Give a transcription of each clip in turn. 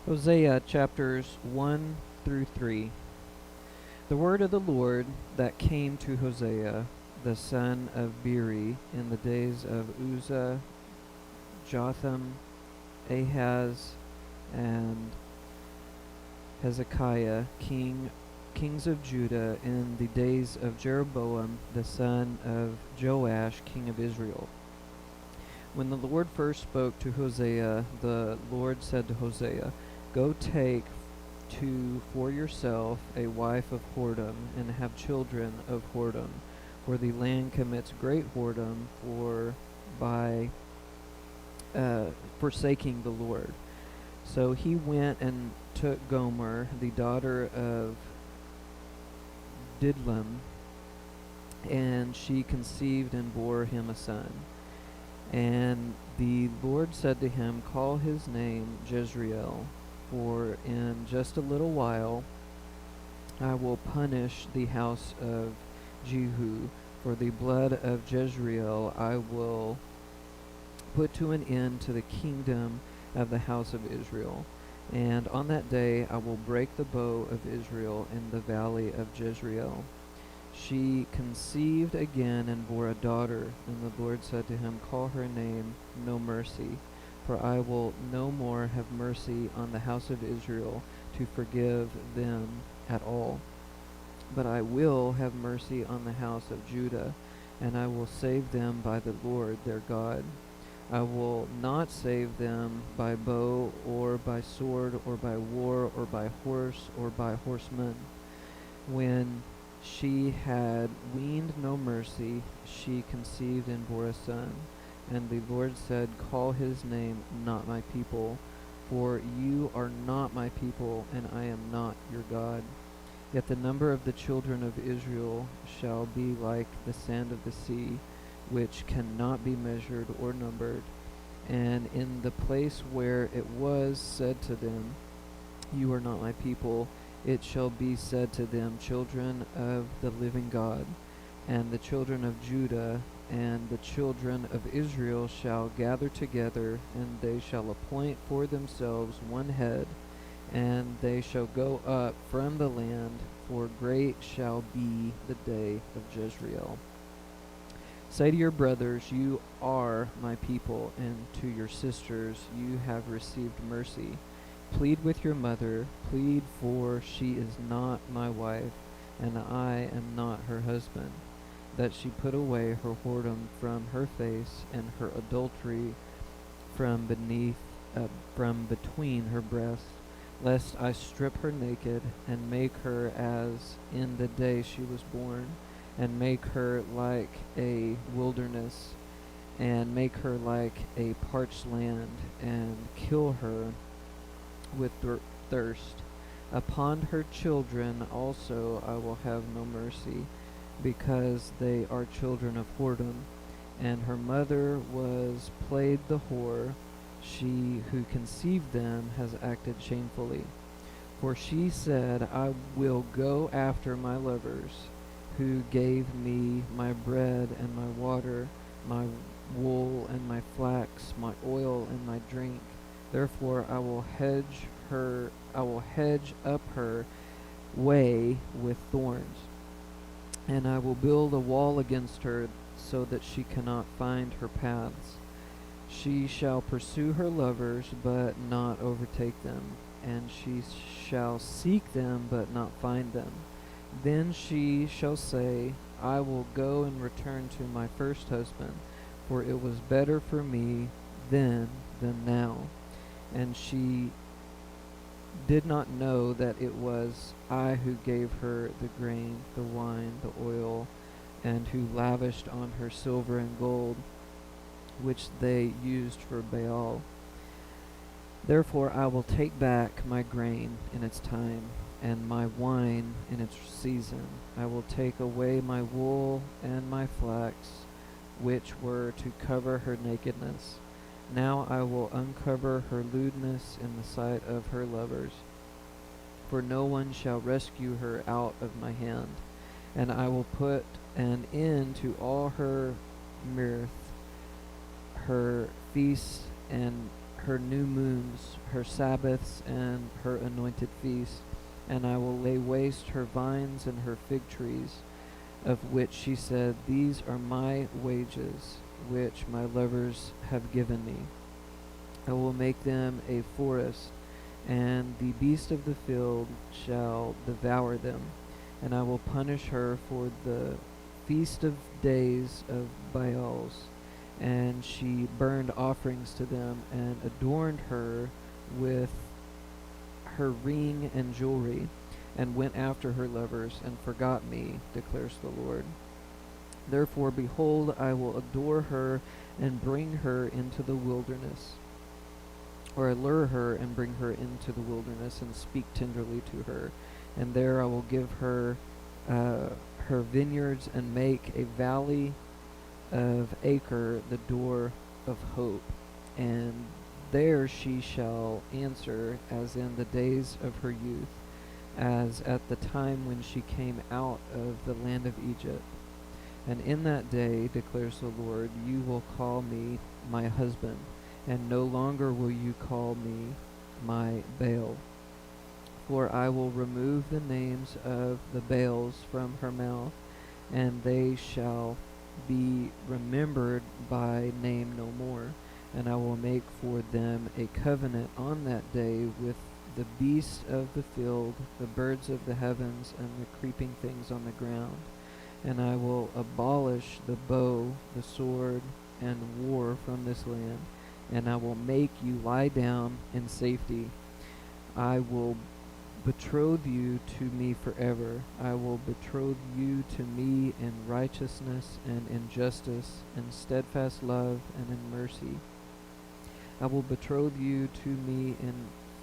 Hosea chapters 1 through 3. The word of the Lord that came to Hosea, the son of Beeri, in the days of Uzzah, Jotham, Ahaz, and Hezekiah, kings of Judah, in the days of Jeroboam, the son of Joash, king of Israel. When the Lord first spoke to Hosea, the Lord said to Hosea, Go take for yourself a wife of whoredom, and have children of whoredom, for the land commits great whoredom by forsaking the Lord. So he went and took Gomer, the daughter of Didlam, and she conceived and bore him a son. And the Lord said to him, Call his name Jezreel, for in just a little while I will punish the house of Jehu. For the blood of Jezreel I will put to an end to the kingdom of the house of Israel. And on that day I will break the bow of Israel in the valley of Jezreel. She conceived again and bore a daughter, and the Lord said to him, Call her name No Mercy, for I will no more have mercy on the house of Israel to forgive them at all. But I will have mercy on the house of Judah, and I will save them by the Lord their God. I will not save them by bow, or by sword, or by war, or by horse, or by horsemen. When she had weaned no mercy, she conceived and bore a son. And the Lord said, Call his name Not My People, for you are not my people, and I am not your God. Yet the number of the children of Israel shall be like the sand of the sea, which cannot be measured or numbered. And in the place where it was said to them, You are not my people, it shall be said to them, Children of the living God. And the children of Judah and the children of Israel shall gather together, and they shall appoint for themselves one head, and they shall go up from the land, for great shall be the day of Jezreel. Say to your brothers, You are my people, and to your sisters, You have received mercy. Plead with your mother, plead, for she is not my wife, and I am not her husband, that she put away her whoredom from her face, and her adultery from between her breasts, lest I strip her naked, and make her as in the day she was born, and make her like a wilderness, and make her like a parched land, and kill her with thirst. Upon her children also I will have no mercy, because they are children of whoredom, and her mother was played the whore. She who conceived them has acted shamefully. For she said, I will go after my lovers, who gave me my bread and my water, my wool and my flax, my oil and my drink. Therefore I will hedge up her way with thorns, and I will build a wall against her, so that she cannot find her paths. She shall pursue her lovers, but not overtake them, and she shall seek them, but not find them. Then she shall say, I will go and return to my first husband, for it was better for me then than now. And she did not know that it was I who gave her the grain, the wine, the oil, and who lavished on her silver and gold, which they used for Baal. Therefore I will take back my grain in its time, and my wine in its season. I will take away my wool and my flax, which were to cover her nakedness. Now I will uncover her lewdness in the sight of her lovers, for no one shall rescue her out of my hand. And I will put an end to all her mirth, her feasts, and her new moons, her Sabbaths, and her anointed feasts. And I will lay waste her vines and her fig trees, of which she said, These are my wages, which my lovers have given me. I will make them a forest, and the beast of the field shall devour them. And I will punish her for the feast of days of Baals. And she burned offerings to them, and adorned her with her ring and jewelry, and went after her lovers, and forgot me, declares the Lord. Therefore, behold, I will adore her, and bring her into the wilderness, or allure her, and bring her into the wilderness, and speak tenderly to her. And there I will give her her vineyards, and make a valley of Acre the door of hope. And there she shall answer as in the days of her youth, as at the time when she came out of the land of Egypt. And in that day, declares the Lord, you will call me my husband, and no longer will you call me my Baal. For I will remove the names of the Baals from her mouth, and they shall be remembered by name no more. And I will make for them a covenant on that day with the beasts of the field, the birds of the heavens, and the creeping things on the ground. And I will abolish the bow, the sword, and war from this land, and I will make you lie down in safety. I will betroth you to me forever. I will betroth you to me in righteousness and in justice, in steadfast love and in mercy. I will betroth you to me in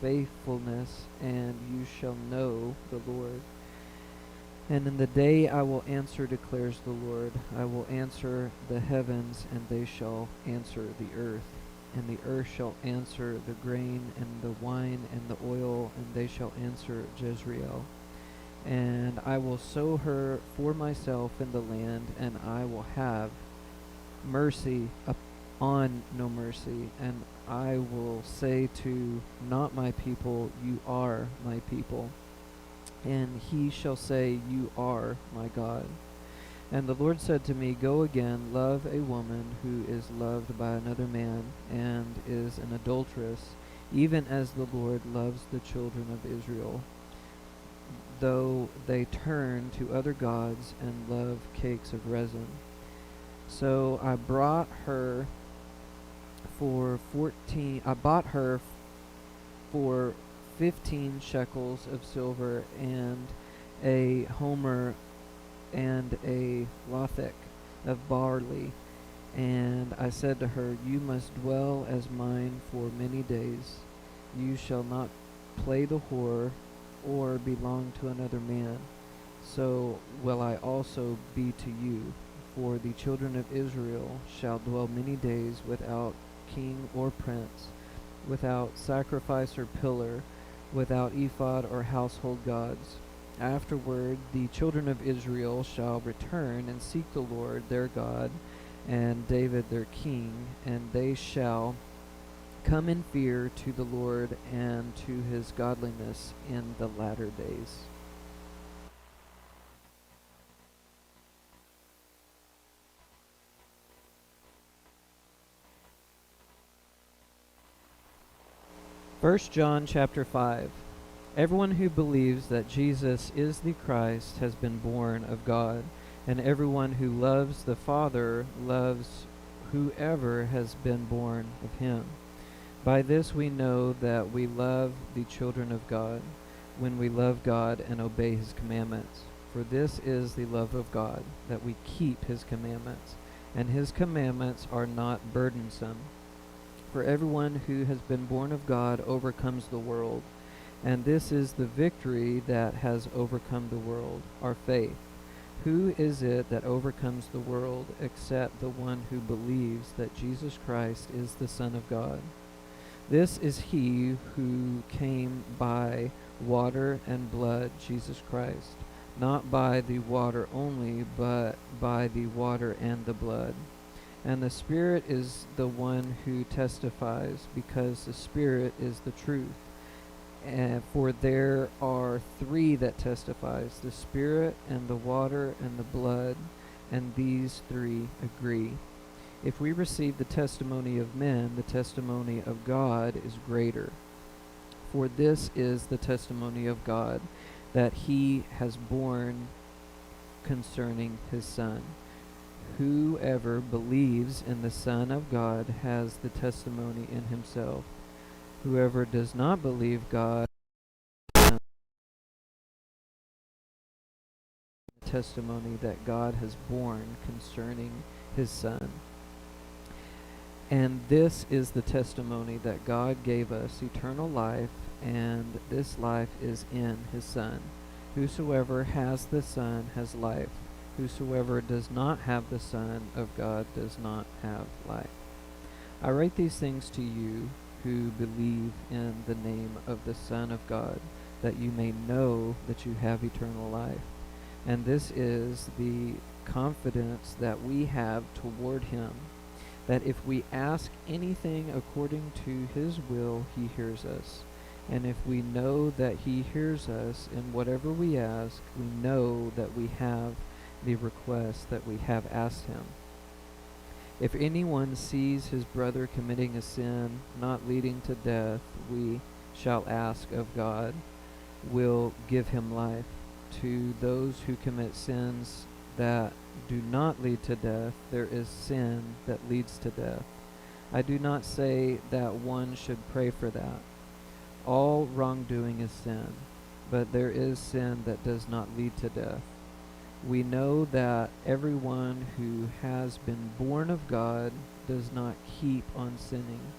faithfulness, and you shall know the Lord. And in the day I will answer, declares the Lord. I will answer the heavens, and they shall answer the earth. And the earth shall answer the grain and the wine and the oil, and they shall answer Jezreel. And I will sow her for myself in the land, and I will have mercy upon no mercy. And I will say to not my people, you are my people. And he shall say, you are my God. And the Lord said to me, Go again, love a woman who is loved by another man, and is an adulteress, even as the Lord loves the children of Israel, though they turn to other gods and love cakes of resin. So I bought her for 15 shekels of silver, and a homer and a lothek of barley. And I said to her, You must dwell as mine for many days. You shall not play the whore, or belong to another man. So will I also be to you. For the children of Israel shall dwell many days without king or prince, without sacrifice or pillar, without ephod or household gods. Afterward the children of Israel shall return and seek the Lord their God and David their king, and they shall come in fear to the Lord and to his godliness in the latter days. First John chapter 5. Everyone who believes that Jesus is the Christ has been born of God, and everyone who loves the Father loves whoever has been born of him. By this we know that we love the children of God, when we love God and obey his commandments. For this is the love of God, that we keep his commandments, and his commandments are not burdensome. For everyone who has been born of God overcomes the world. And this is the victory that has overcome the world, our faith. Who is it that overcomes the world except the one who believes that Jesus Christ is the Son of God? This is he who came by water and blood, Jesus Christ, not by the water only, but by the water and the blood. And the Spirit is the one who testifies, because the Spirit is the truth. For there are three that testifies, the Spirit and the water and the blood, and these three agree. If we receive the testimony of men, the testimony of God is greater. For this is the testimony of God, that he has borne concerning his Son. Whoever believes in the Son of God has the testimony in himself. Whoever does not believe God has the testimony that God has borne concerning his Son. And this is the testimony that God gave us, eternal life, and this life is in his Son. Whosoever has the Son has life. Whosoever does not have the Son of God does not have life. I write these things to you who believe in the name of the Son of God, that you may know that you have eternal life. And this is the confidence that we have toward him, that if we ask anything according to his will, he hears us. And if we know that he hears us in whatever we ask, we know that we have the request that we have asked him. If anyone sees his brother committing a sin not leading to death, we shall ask of God, will give him life. To those who commit sins that do not lead to death, there is sin that leads to death. I do not say that one should pray for that. All wrongdoing is sin, but there is sin that does not lead to death. We know that everyone who has been born of God does not keep on sinning,